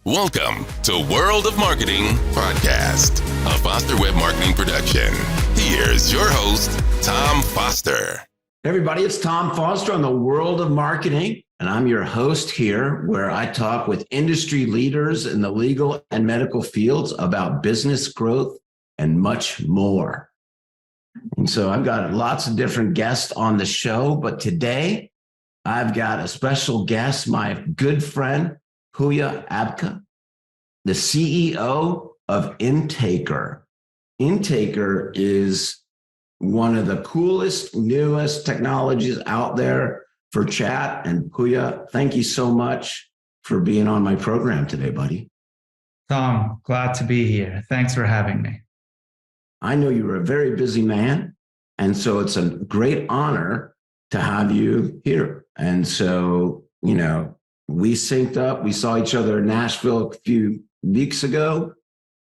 Welcome to World of Marketing Podcast, a Foster Web Marketing production. Here's your host, Tom Foster. Hey everybody, it's Tom Foster on the World of Marketing, and I'm your host here where I talk with industry leaders in the legal and medical fields about business growth and much more. And so I've got lots of different guests on the show, but today I've got a special guest, my good friend, Pooya Abka, the CEO of Intaker. Intaker is one of the coolest, newest technologies out there for chat. And Pooya, thank you so much for being on my program today, buddy. Tom, glad to be here. Thanks for having me. I know you're a very busy man, and so it's a great honor to have you here. And so, we synced up. We saw each other in Nashville a few weeks ago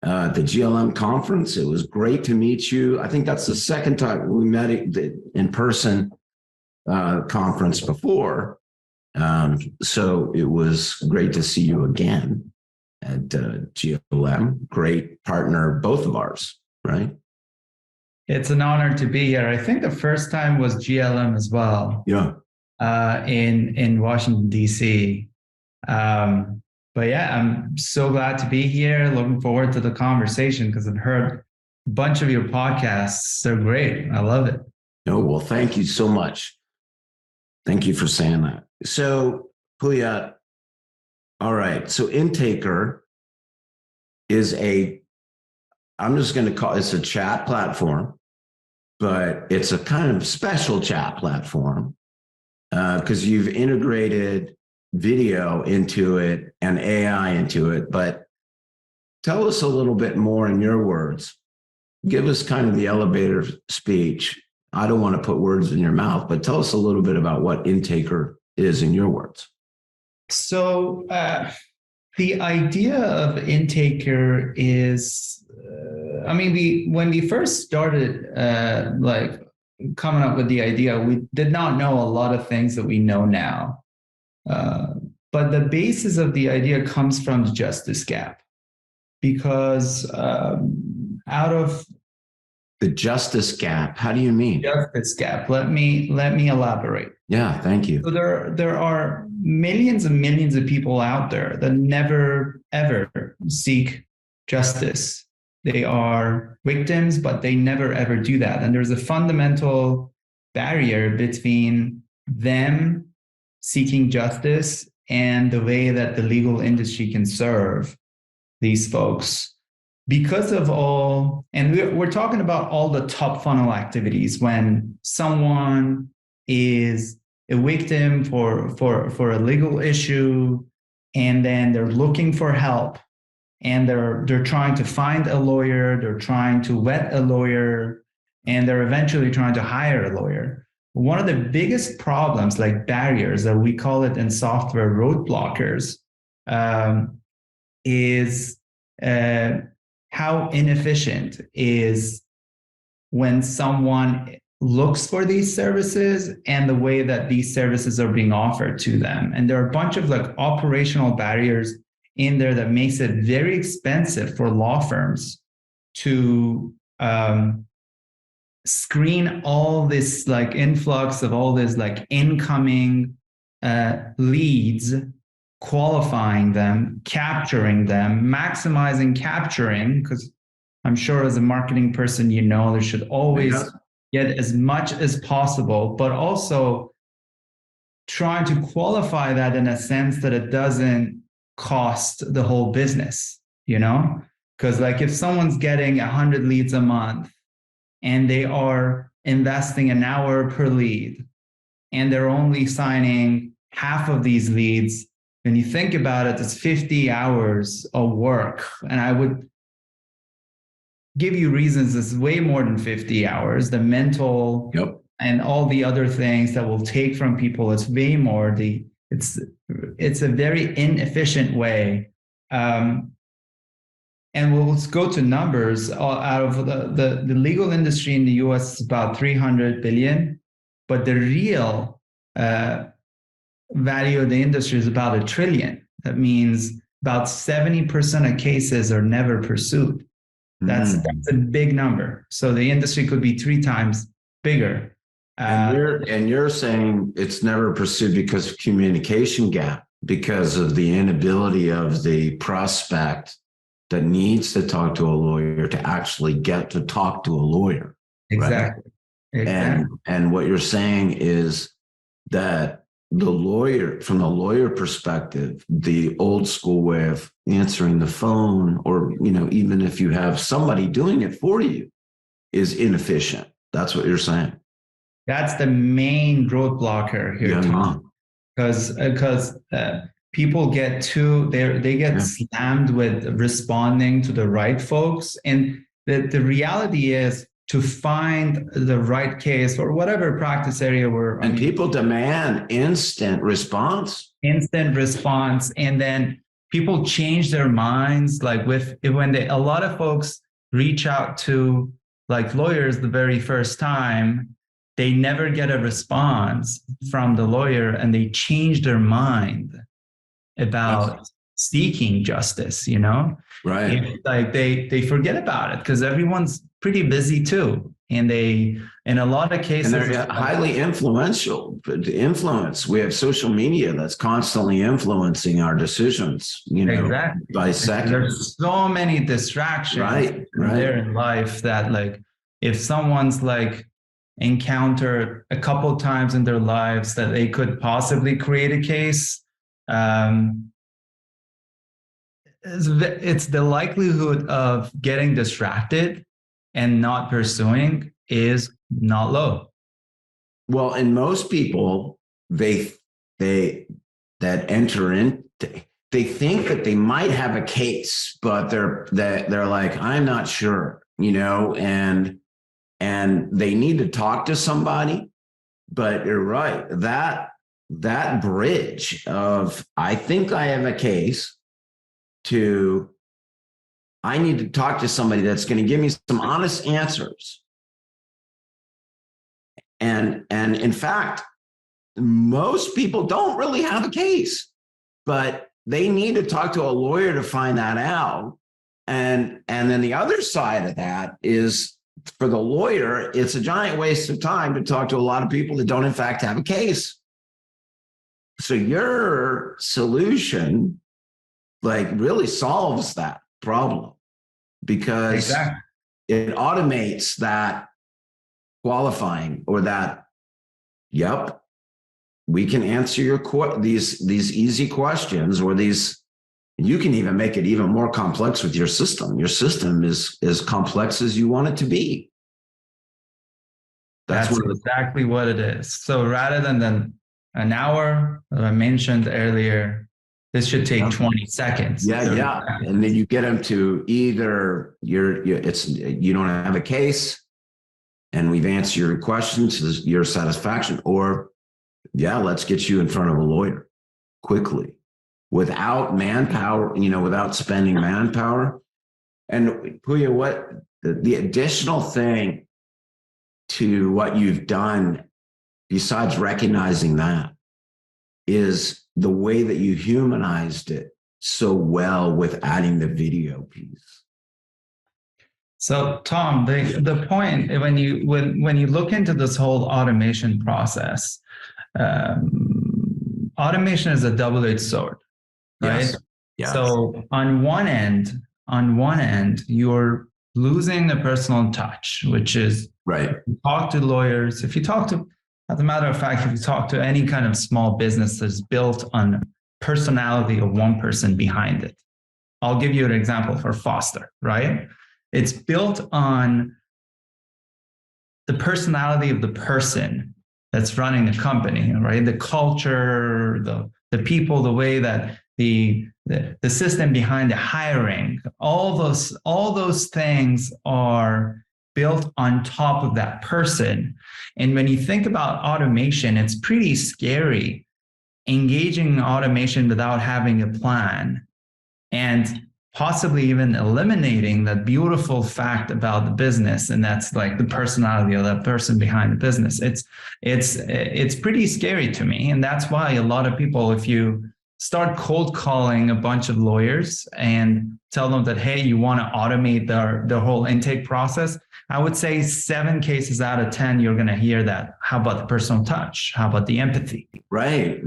at the GLM conference. It was great to meet you. I think that's the second time we met in person conference before. So it was great to see you again at GLM. Great partner, both of ours, right? It's an honor to be here. I think the first time was GLM as well. Yeah. In Washington, D.C. But yeah, I'm so glad to be here. Looking forward to the conversation because I've heard a bunch of your podcasts. They're great. I love it. Oh, well, thank you so much. Thank you for saying that. So, Pooya, all right. So Intaker is I'm just going to call it's a chat platform, but it's a kind of special chat platform. Because you've integrated video into it and AI into it. But tell us a little bit more in your words. Give us kind of the elevator speech. I don't want to put words in your mouth, but tell us a little bit about what Intaker is in your words. So the idea of Intaker is, when we first started, coming up with the idea, we did not know a lot of things that we know now. But the basis of the idea comes from the justice gap, because out of the justice gap, how do you mean? Justice gap. Let me elaborate. Yeah, thank you. So there are millions and millions of people out there that never ever seek justice. They are victims, but they never ever do that. And there's a fundamental barrier between them seeking justice and the way that the legal industry can serve these folks. Because of all, and we're talking about all the top funnel activities when someone is a victim for a legal issue, and then they're looking for help. And they're trying to find a lawyer, they're trying to vet a lawyer, and they're eventually trying to hire a lawyer. One of the biggest problems, like barriers that we call it in software roadblockers, is how inefficient is when someone looks for these services and the way that these services are being offered to them. And there are a bunch of operational barriers in there that makes it very expensive for law firms to screen all this influx of all this incoming leads, qualifying them, capturing them, maximizing capturing, because I'm sure as a marketing person, there should always get as much as possible, but also trying to qualify that in a sense that it doesn't cost the whole business, because if someone's getting 100 leads a month and they are investing an hour per lead and they're only signing half of these leads, when you think about it, it's 50 hours of work. And I would give you reasons it's way more than 50 hours. The mental and all the other things that will take from people, it's way more. It's a very inefficient way. And let's go to numbers. Out of the legal industry in the US is about 300 billion, but the real value of the industry is about $1 trillion. That means about 70% of cases are never pursued. That's a big number. So the industry could be 3 times bigger. And you're saying it's never pursued because of communication gap, because of the inability of the prospect that needs to talk to a lawyer to actually get to talk to a lawyer. Exactly. Right? Exactly. And what you're saying is that from the lawyer perspective, the old school way of answering the phone, or, even if you have somebody doing it for you, is inefficient. That's what you're saying. That's the main roadblocker here, Tom, because people get slammed with responding to the right folks. And the reality is, to find the right case or whatever practice area people demand instant response. And then people change their minds. Like a lot of folks reach out to like lawyers the very first time, they never get a response from the lawyer and they change their mind about seeking justice, Right. Like they forget about it because everyone's pretty busy too. And in a lot of cases, and they're highly influential. We have social media that's constantly influencing our decisions, exactly. by second. There's so many distractions right. there in life that, like, if someone's like encountered a couple times in their lives that they could possibly create a case, it's the likelihood of getting distracted and not pursuing is not low. Well, and most people, they enter in, they think that they might have a case, but they're like, I'm not sure, and they need to talk to somebody. But you're right, that bridge of, I think I have a case, to, I need to talk to somebody that's going to give me some honest answers. And in fact, most people don't really have a case, but they need to talk to a lawyer to find that out. And then the other side of that is, for the lawyer, it's a giant waste of time to talk to a lot of people that don't in fact have a case. So your solution really solves that problem, because it automates that qualifying, or that, yep, we can answer your these easy questions, or these, you can even make it even more complex with your system. Your system is as complex as you want it to be. That's exactly what it is. So rather than an hour that I mentioned earlier, this should take 20 seconds. Yeah. And then you get them to either you don't have a case and we've answered your questions to your satisfaction, or let's get you in front of a lawyer quickly, without manpower, without spending manpower. And Pooya, what the additional thing to what you've done, besides recognizing that, is the way that you humanized it so well with adding the video piece. So, Tom, the point, when you look into this whole automation process, automation is a double-edged sword, right? Yes. So on one end, you're losing the personal touch, which is right. You talk to lawyers. If you talk to, as a matter of fact, if you talk to any kind of small business that's built on personality of one person behind it, I'll give you an example for Foster, right? It's built on the personality of the person that's running the company, right? The culture, the people, the way that the system behind the hiring, all those things are built on top of that person. And when you think about automation, it's pretty scary engaging automation without having a plan, and possibly even eliminating that beautiful fact about the business, and that's like the personality of that person behind the business. It's pretty scary to me, and that's why a lot of people, if you start cold calling a bunch of lawyers and tell them that, hey, you want to automate their whole intake process, I would say 7 cases out of 10, you're going to hear that. How about the personal touch? How about the empathy? Right.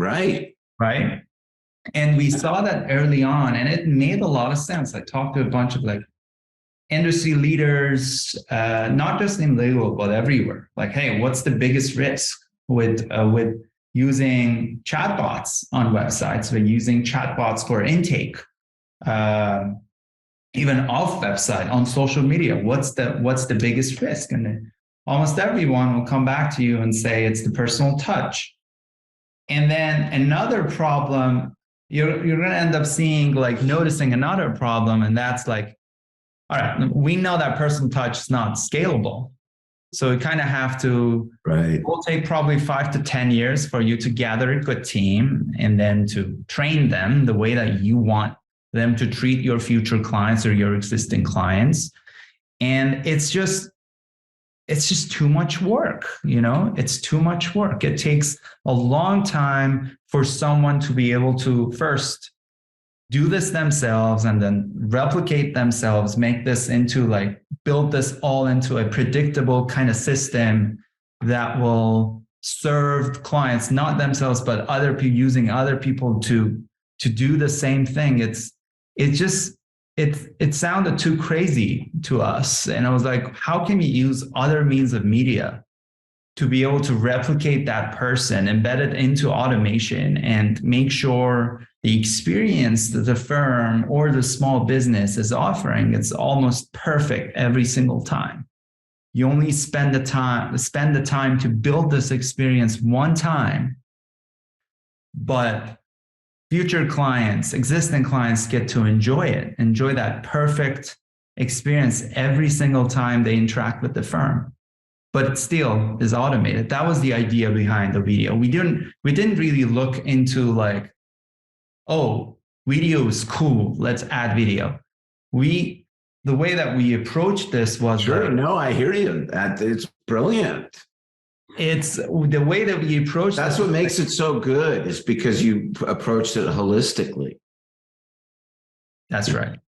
And we saw that early on, and it made a lot of sense. I talked to a bunch of like industry leaders, not just in legal, but everywhere. Like, hey, what's the biggest risk with using chatbots on websites, with using chatbots for intake, even off website, on social media? What's the biggest risk? And then almost everyone will come back to you and say it's the personal touch. And then another problem, you're going to end up seeing, like, noticing another problem, and that's like, all right, we know that personal touch is not scalable. So we kind of have to, it will take probably 5 to 10 years for you to gather a good team and then to train them the way that you want them to treat your future clients or your existing clients. And it's just too much work, it's too much work. It takes a long time for someone to be able to first do this themselves and then replicate themselves, make this into build this all into a predictable kind of system that will serve clients, not themselves, but other people, using other people to do the same thing. It sounded too crazy to us. And I was like, how can we use other means of media to be able to replicate that person, embed it into automation, and make sure the experience that the firm or the small business is offering, it's almost perfect every single time. You only spend the time to build this experience one time, but future clients, existing clients get to enjoy that perfect experience every single time they interact with the firm. But it still is automated. That was the idea behind the video. We didn't really look into like, oh, video is cool, let's add video. The way that we approached this was I hear you. It's brilliant. It's the way that we approached. That's what makes it so good, is because you approached it holistically. That's right.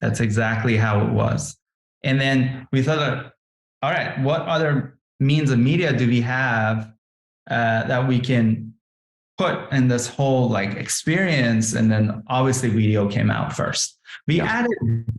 That's exactly how it was. And then we thought, all right, what other means of media do we have that we can put in this whole experience? And then obviously video came out first. We added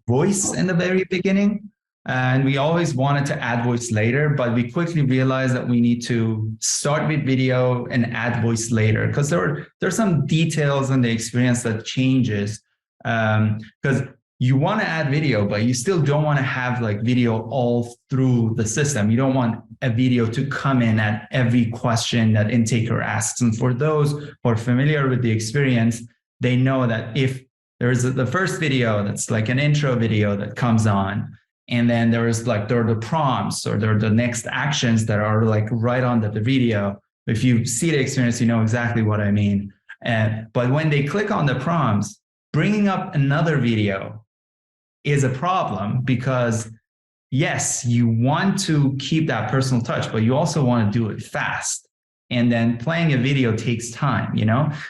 voice in the very beginning, and we always wanted to add voice later, but we quickly realized that we need to start with video and add voice later, because there's some details in the experience that changes. Because you want to add video, but you still don't want to have video all through the system. You don't want a video to come in at every question that intaker asks. And for those who are familiar with the experience, they know that if there's the first video that's like an intro video that comes on, and then there are the prompts, or there are the next actions that are right on the video. If you see the experience, you know exactly what I mean. But when they click on the prompts, bringing up another video is a problem, because yes, you want to keep that personal touch, but you also want to do it fast. And then playing a video takes time,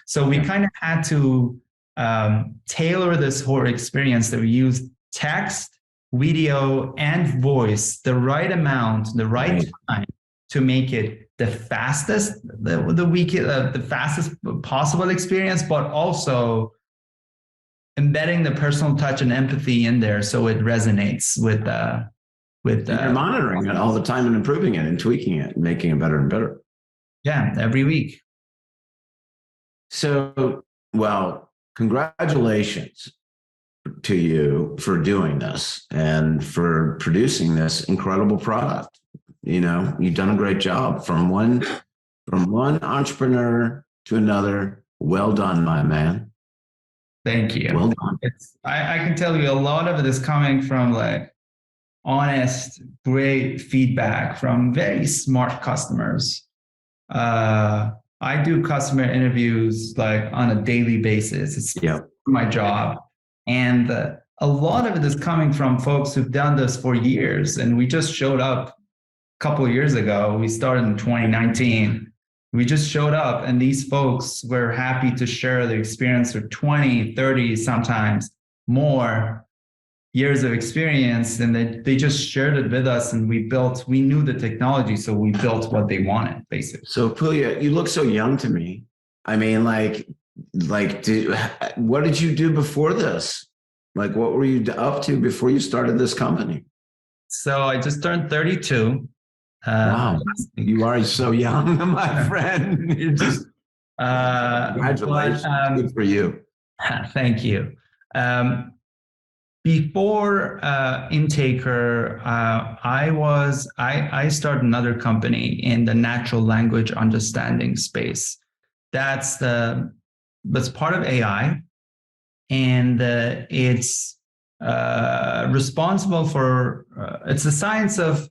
So we kind of had to tailor this whole experience, that we use text, video, and voice, the right amount, the right time, to make it the fastest, the fastest possible experience, but also embedding the personal touch and empathy in there so it resonates with you're monitoring it all the time and improving it and tweaking it and making it better and better. Yeah, every week. So, well, congratulations to you for doing this and for producing this incredible product. You've done a great job from one entrepreneur to another. Well done, my man. Thank you. Well done. I can tell you a lot of it is coming from honest, great feedback from very smart customers. I do customer interviews on a daily basis. It's my job. And a lot of it is coming from folks who've done this for years. And we just showed up a couple of years ago. We started in 2019. We just showed up, and these folks were happy to share their experience for 20, 30, sometimes more years of experience. And they just shared it with us, and we knew the technology. So we built what they wanted, basically. So Pooya, you look so young to me. I mean, what did you do before this? Like, what were you up to before you started this company? So I just turned 32. Wow, you are so young, my friend. You're just congratulations. Good for you. Thank you. Before Intaker, I started another company in the natural language understanding space. That's part of AI, and it's responsible for it's the science of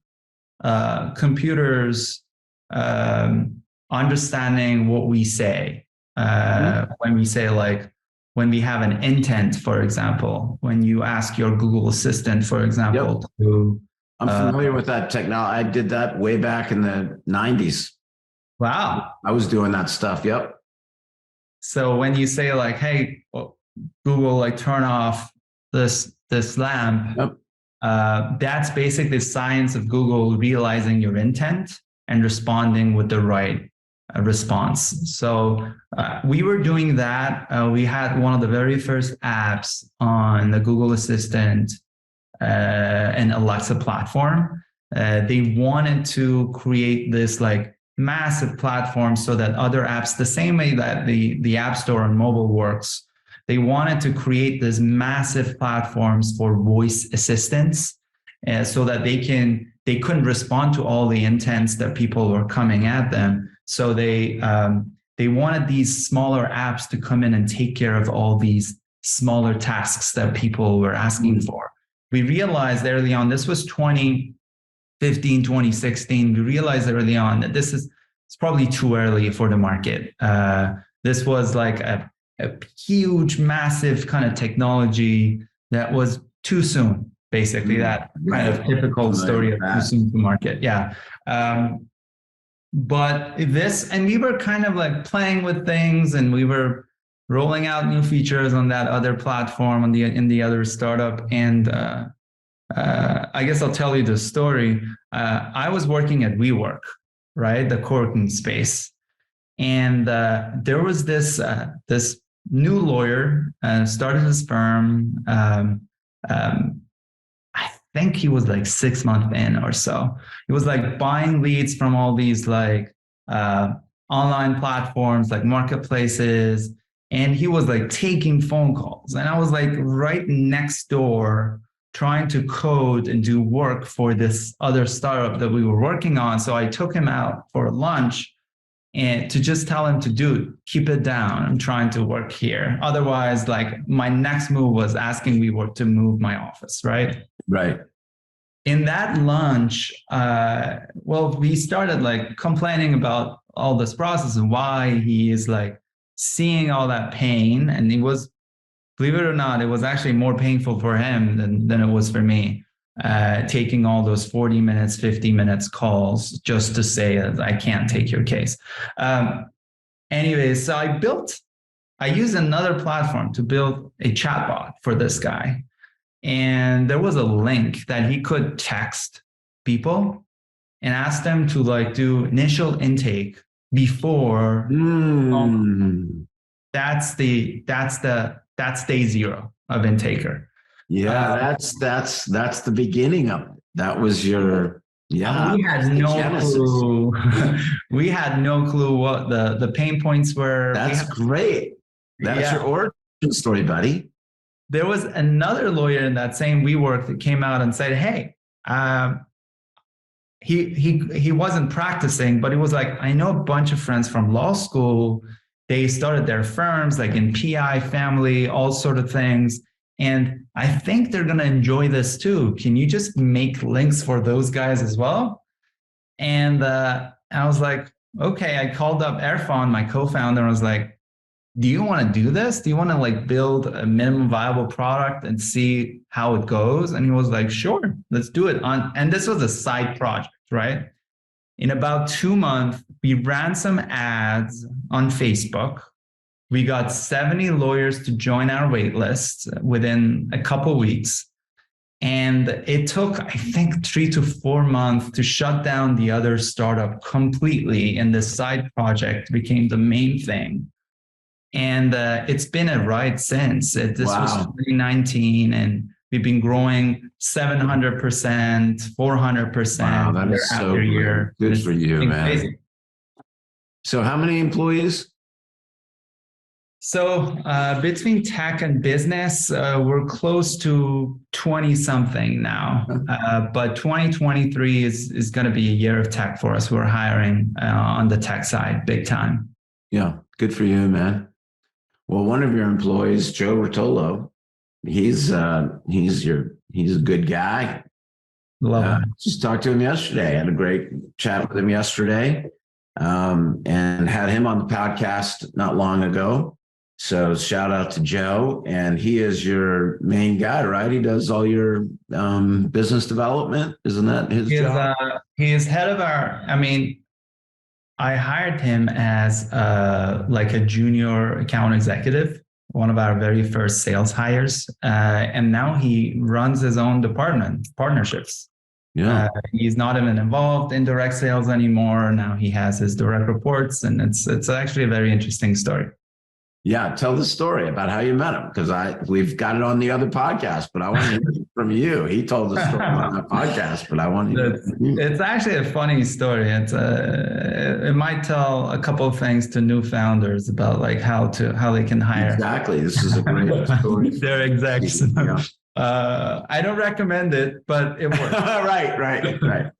computers understanding what we say when we say, like, when we have an intent, for example, when you ask your Google Assistant, for example, I'm familiar with that technology. I did that way back in the 90s. Wow. I was doing that stuff. Yep. So when you say, like, hey, Google, like, turn off this lamp, yep. That's basically the science of Google realizing your intent and responding with the right response. So we were doing that. We had one of the very first apps on the Google Assistant and Alexa platform. They wanted to create this, like, massive platform so that other apps, the same way that the App Store on mobile works, they wanted to create this massive platforms for voice assistants so that they couldn't respond to all the intents that people were coming at them. So they wanted these smaller apps to come in and take care of all these smaller tasks that people were asking for. We realized early on, this was 2015, 2016, we realized early on that it's probably too early for the market. This was like a huge, massive kind of technology that was too soon, basically. That kind of typical story of too soon to market. Yeah. But and we were kind of like playing with things, and we were rolling out new features on that other platform, in the other startup. And I guess I'll tell you the story. I was working at WeWork, right? The co-working space. And there was this new lawyer started his firm. I think he was like 6 months in or so. He was like buying leads from all these like online platforms, like marketplaces, and he was like taking phone calls. And I was like right next door trying to code and do work for this other startup that we were working on. So I took him out for lunch and to just tell him to, dude, keep it down. I'm trying to work here. Otherwise, like, my next move was asking WeWork to move my office, right? Right. In that lunch, we started like complaining about all this process and why he is like seeing all that pain. And it was, believe it or not, it was actually more painful for him than it was for me. Taking all those 40 minutes, 50 minutes calls just to say that I can't take your case. Anyways, so I used another platform to build a chatbot for this guy. And there was a link that he could text people and ask them to like do initial intake before. That's day zero of Intaker. Yeah, that's the beginning of it. That was your we had no clue. We had no clue what the pain points were. That's great. That's your origin story, buddy. There was another lawyer in that same WeWork that came out and said, "Hey, he wasn't practicing, but he was like, I know a bunch of friends from law school. They started their firms like in PI family, all sort of things. And I think they're going to enjoy this too. Can you just make links for those guys as well?" And I was like, okay. I called up Erfan, my co-founder, and I was like, do you want to do this? Do you want to like build a minimum viable product and see how it goes? And he was like, sure, let's do it. And this was a side project, right? In about 2 months, we ran some ads on Facebook. We got 70 lawyers to join our wait list within a couple weeks. And it took, I think, 3 to 4 months to shut down the other startup completely. And the side project became the main thing. And it's been a ride since. This was 2019, and we've been growing 700%, 400%. Wow, that is so year. Good for you, man. Crazy. So how many employees? So between tech and business, we're close to 20 something now. But 2023 is going to be a year of tech for us. We're hiring on the tech side big time. Yeah, good for you, man. Well, one of your employees, Joe Rotolo, he's a good guy. Love him. Just talked to him yesterday. I had a great chat with him yesterday, and had him on the podcast not long ago. So shout out to Joe, and he is your main guy, right? He does all your business development. Isn't that his job? He is head of I hired him as like a junior account executive, one of our very first sales hires. And now he runs his own department, partnerships. Yeah. He's not even involved in direct sales anymore. Now he has his direct reports, and it's actually a very interesting story. Yeah, tell the story about how you met him, because we've got it on the other podcast, but I want to hear it from you. He told the story on that podcast, but I want to hear it from you. It's actually a funny story. It might tell a couple of things to new founders about like how they can hire. Exactly, this is a great story. Their execs. Yeah. I don't recommend it, but it works. Right.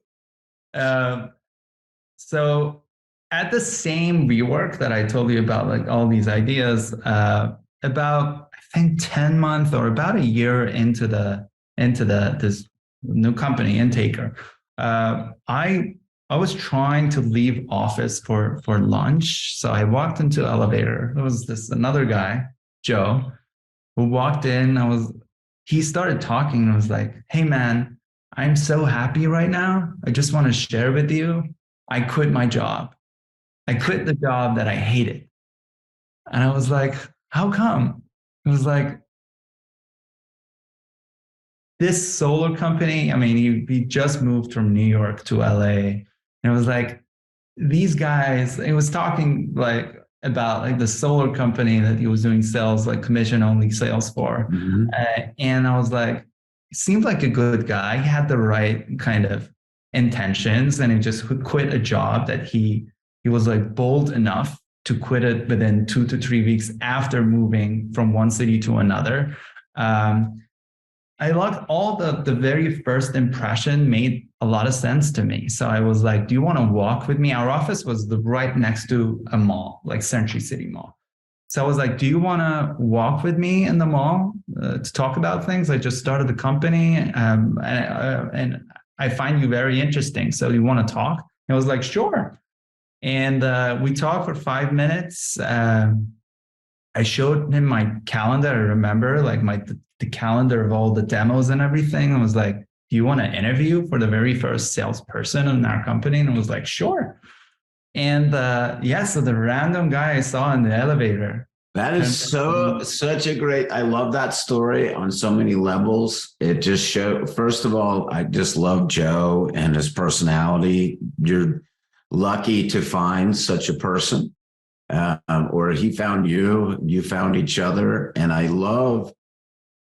So at the same rework that I told you about, like all these ideas, about I think 10 months or about a year into this new company, Intaker, I was trying to leave office for lunch. So I walked into the elevator. There was another guy, Joe, who walked in. He started talking and was like, "Hey man, I'm so happy right now. I just want to share with you. I quit my job. I quit the job that I hated." And I was like, "How come?" It was like, this solar company, he just moved from New York to LA. And it was like, these guys, he was talking like about like the solar company that he was doing sales, like commission only sales for. Mm-hmm. And I was like, he seemed like a good guy. He had the right kind of intentions, and he just quit a job that he was like bold enough to quit it within 2 to 3 weeks after moving from one city to another. I loved all the very first impression made a lot of sense to me. So I was like, "Do you want to walk with me?" Our office was right next to a mall, like Century City Mall. So I was like, "Do you want to walk with me in the mall to talk about things? I just started the company, and I find you very interesting. So do you want to talk?" And I was like, "Sure." And we talked for 5 minutes. I showed him my calendar. I remember like the calendar of all the demos and everything. I was like, "Do you want to interview for the very first salesperson in our company?" And I was like, "Sure." And so the random guy I saw in the elevator. That is such a great, I love that story on so many levels. It just showed, first of all, I just love Joe and his personality. You're lucky to find such a person, or he found you found each other. And I love,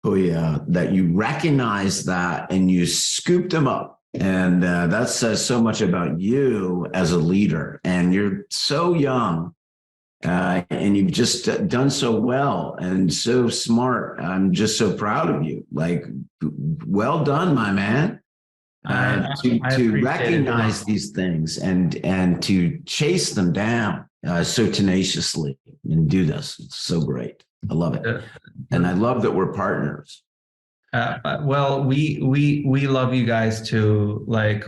Pooya, that you recognize that and you scooped him up. And that says so much about you as a leader. And you're so young, and you've just done so well and so smart. I'm just so proud of you. Like, well done, my man. To recognize these things and to chase them down so tenaciously and do this. It's so great. I love it. And I love that we're partners. Well, we love you guys too. Like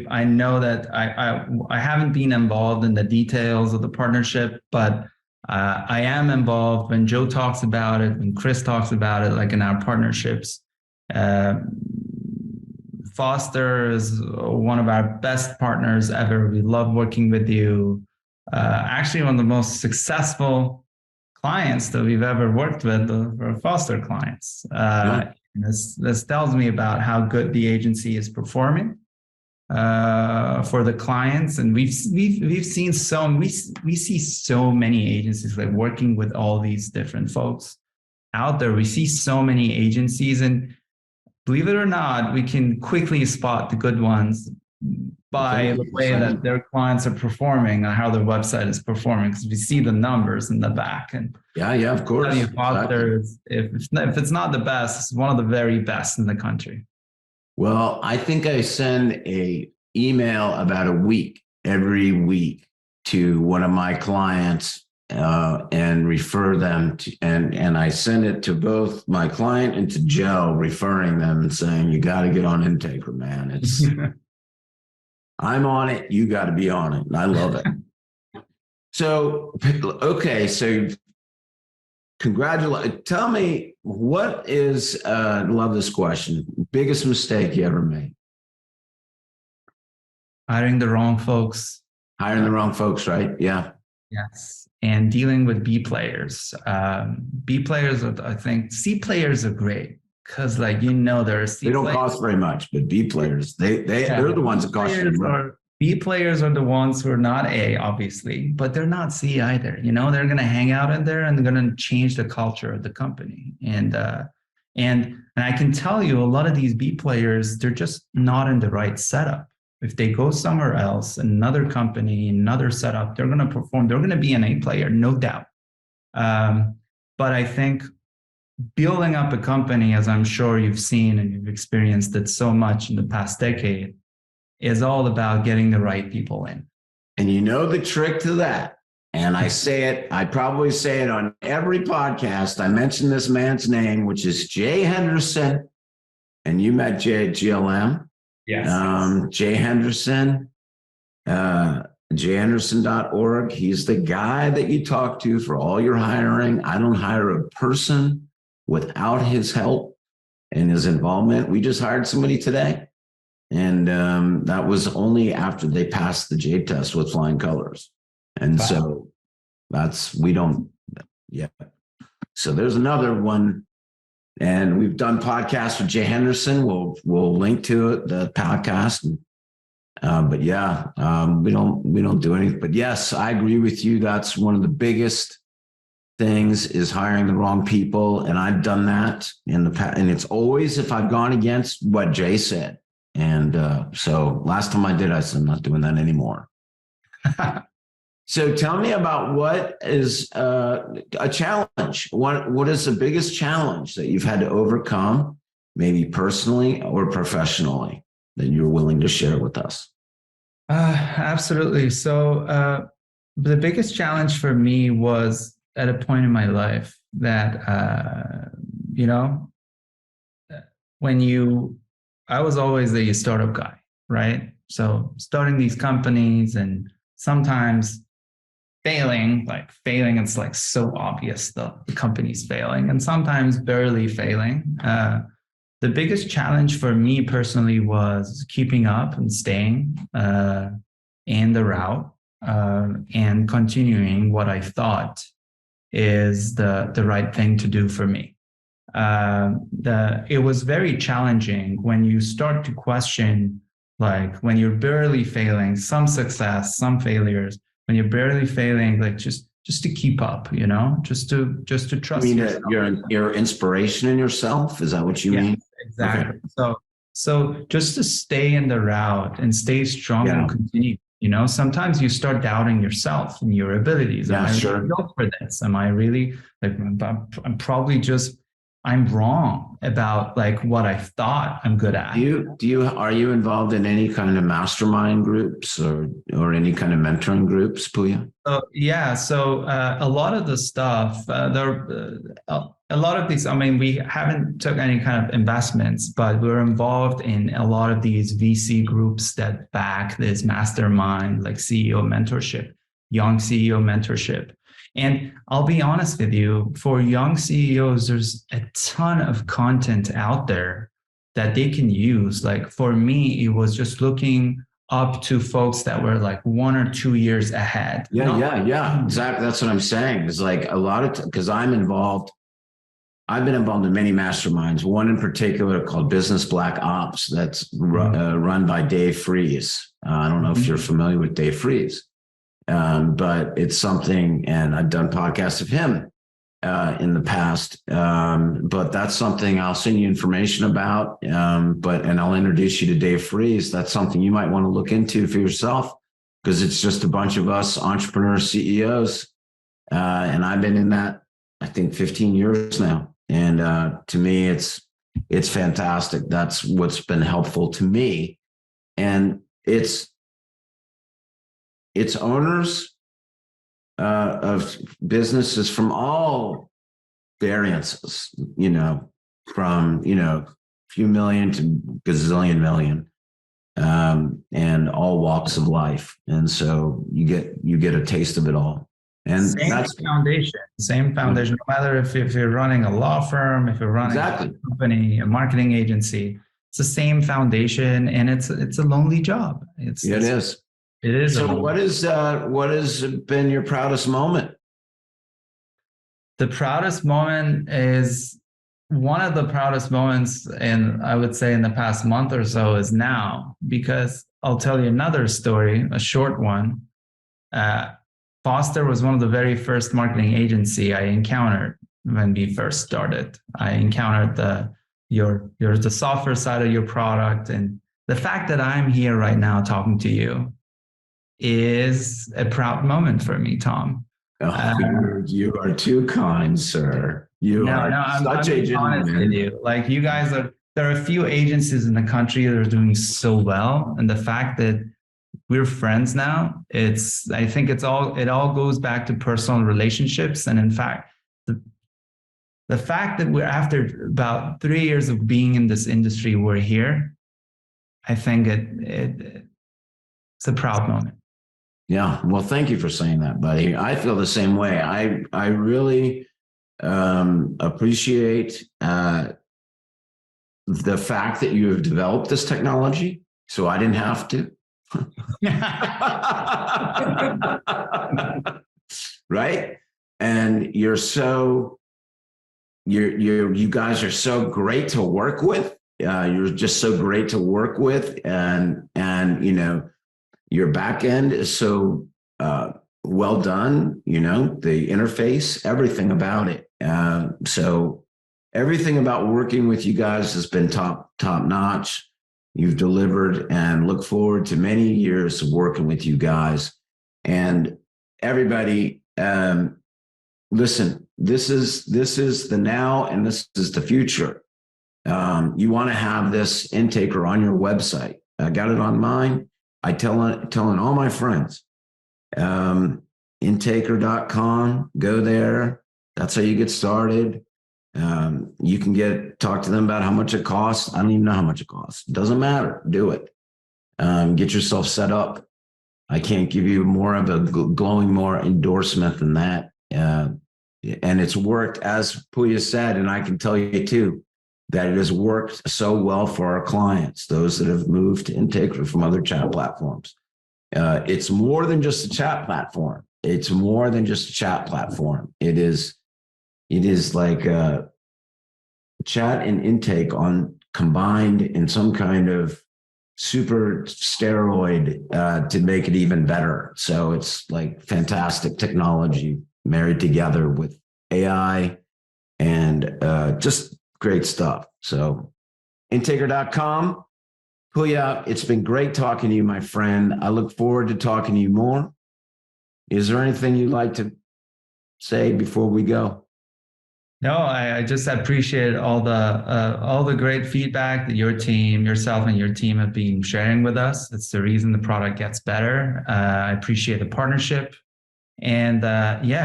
I know that I haven't been involved in the details of the partnership, but I am involved when Joe talks about it, when Chris talks about it, like in our partnerships. Foster is one of our best partners ever. We love working with you. Actually, one of the most successful clients that we've ever worked with are Foster clients. This tells me about how good the agency is performing for the clients, and we see so many agencies like working with all these different folks out there. We see so many agencies, and believe it or not, we can quickly spot the good ones by the way that their clients are performing and how their website is performing, because we see the numbers in the back. And yeah, of course. Foster, if it's not the best, it's one of the very best in the country. Well, I think I send a email about every week to one of my clients and refer them to, and I send it to both my client and to Joe, referring them and saying, you got to get on Integra, man. It's I'm on it. You got to be on it. And I love it. So, okay. So congratulations. Tell me, what is, love this question, biggest mistake you ever made? Hiring the wrong folks. Hiring the wrong folks, right? Yeah. Yes. And dealing with B players. B players, I think C players are great. Because, like, there are C they don't players. cost very much, but B players, they're the ones that cost you money. B players are the ones who are not A, obviously, but they're not C either. They're going to hang out in there and they're going to change the culture of the company. And I can tell you, a lot of these B players, they're just not in the right setup. If they go somewhere else, another company, another setup, they're going to perform. They're going to be an A player, no doubt. But I think building up a company, as I'm sure you've seen and you've experienced it so much in the past decade, is all about getting the right people in. And the trick to that, and I probably say it on every podcast. I mention this man's name, which is Jay Henderson. And you met Jay at GLM. Yes. Jay Henderson, jhenderson.org. He's the guy that you talk to for all your hiring. I don't hire a person without his help and his involvement. We just hired somebody today. And that was only after they passed the J test with flying colors. And wow. So there's another one. And we've done podcasts with Jay Henderson. We'll link to it, the podcast. But yeah, we don't do anything. But yes, I agree with you. That's one of the biggest things is hiring the wrong people. And I've done that in the past. And it's always if I've gone against what Jay said. And so last time I did, I said, I'm not doing that anymore. So tell me about what is a challenge. What is the biggest challenge that you've had to overcome, maybe personally or professionally, that you're willing to share with us? Absolutely. So the biggest challenge for me was at a point in my life that, I was always the startup guy, right? So starting these companies and sometimes failing, it's like so obvious the company's failing, and sometimes barely failing. The biggest challenge for me personally was keeping up and staying in the route and continuing what I thought is the right thing to do for me. It was very challenging when you start to question, like when you're barely failing, some success, some failures, when you're barely failing, like just to keep up, just to trust. You mean your inspiration in yourself? Is that what you mean? Exactly. Okay. So just to stay in the route and stay strong and continue. Sometimes you start doubting yourself and your abilities. Am I really built for this? Am I really I'm wrong about what I thought I'm good at. Are you involved in any kind of mastermind groups or any kind of mentoring groups, Pooya? So a lot of the stuff, a lot of these, we haven't took any kind of investments, but we're involved in a lot of these VC groups that back this mastermind, like CEO mentorship, young CEO mentorship. And I'll be honest with you, for young CEOs, there's a ton of content out there that they can use. Like for me, it was just looking up to folks that were like 1 or 2 years ahead. Yeah. Exactly. That's what I'm saying. It's like a lot of, because I've been involved in many masterminds, one in particular called Business Black Ops that's run by Dave Freeze. I don't know if you're familiar with Dave Freeze, but it's something, and I've done podcasts of him in the past, but that's something I'll send you information about, and I'll introduce you to Dave Freeze. That's something you might want to look into for yourself, because it's just a bunch of us entrepreneurs, CEOs, and I've been in that, I think, 15 years now. And to me, it's fantastic. That's what's been helpful to me. And it's owners of businesses from all variances, from, few million to gazillion million, and all walks of life. And so you get a taste of it all. And same foundation, no matter if you're running a law firm, if you're running a company, a marketing agency, it's the same foundation, and it's a lonely job. It is. So what has been your proudest moment? The proudest moment is one of the proudest moments, and I would say in the past month or so, is now, because I'll tell you another story, a short one. Foster was one of the very first marketing agency I encountered when we first started. I encountered the software side of your product, and the fact that I'm here right now talking to you is a proud moment for me, Tom. You are too kind, sir. I'm such a gentleman. Honest with you. Like, you guys there are a few agencies in the country that are doing so well, and the fact that we're friends now, I think it all goes back to personal relationships. And in fact, the fact that we're, after about 3 years of being in this industry, we're here, I think it's a proud moment. Yeah. Well, thank you for saying that, buddy. I feel the same way. I really appreciate the fact that you have developed this technology, so I didn't have to. Right? And you guys are so great to work with. You're just so great to work with, and your back end is so well done. The interface, everything about it. So everything about working with you guys has been top notch. You've delivered, and look forward to many years of working with you guys. And everybody, listen, this is the now, and this is the future. You want to have this intaker on your website. I got it on mine. I telling all my friends, intaker.com, go there. That's how you get started. You can talk to them about how much it costs. I don't even know how much it costs. It doesn't matter. Do it. Get yourself set up. I can't give you more of a glowing more endorsement than that. And it's worked, as Pooya said, and I can tell you too, that it has worked so well for our clients, those that have moved to Intaker from other chat platforms. It's more than just a chat platform. It's more than just a chat platform. It is like a chat and intake combined in some kind of super steroid to make it even better. So it's like fantastic technology married together with AI and just great stuff. So intaker.com. Pooya, it's been great talking to you, my friend. I look forward to talking to you more. Is there anything you'd like to say before we go? No, I just appreciate all the great feedback that yourself and your team have been sharing with us. It's the reason the product gets better. I appreciate the partnership, and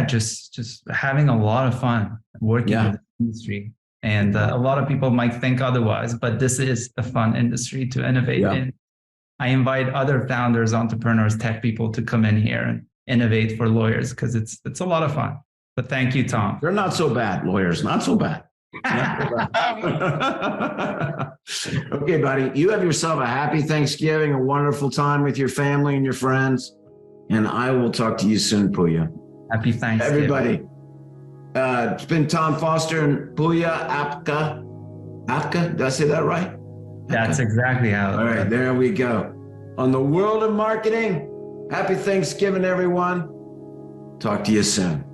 just having a lot of fun working in the industry. And a lot of people might think otherwise, but this is a fun industry to innovate in. I invite other founders, entrepreneurs, tech people to come in here and innovate for lawyers, because it's a lot of fun. But thank you, Tom. They're not so bad, lawyers. Not so bad. Not so bad. Okay, buddy, you have yourself a happy Thanksgiving, a wonderful time with your family and your friends. And I will talk to you soon, Pooya. Happy Thanksgiving. Everybody, it's been Tom Foster and Pooya Abka. Abka, did I say that right? That's exactly how. All right, there we go. On the world of marketing, happy Thanksgiving, everyone. Talk to you soon.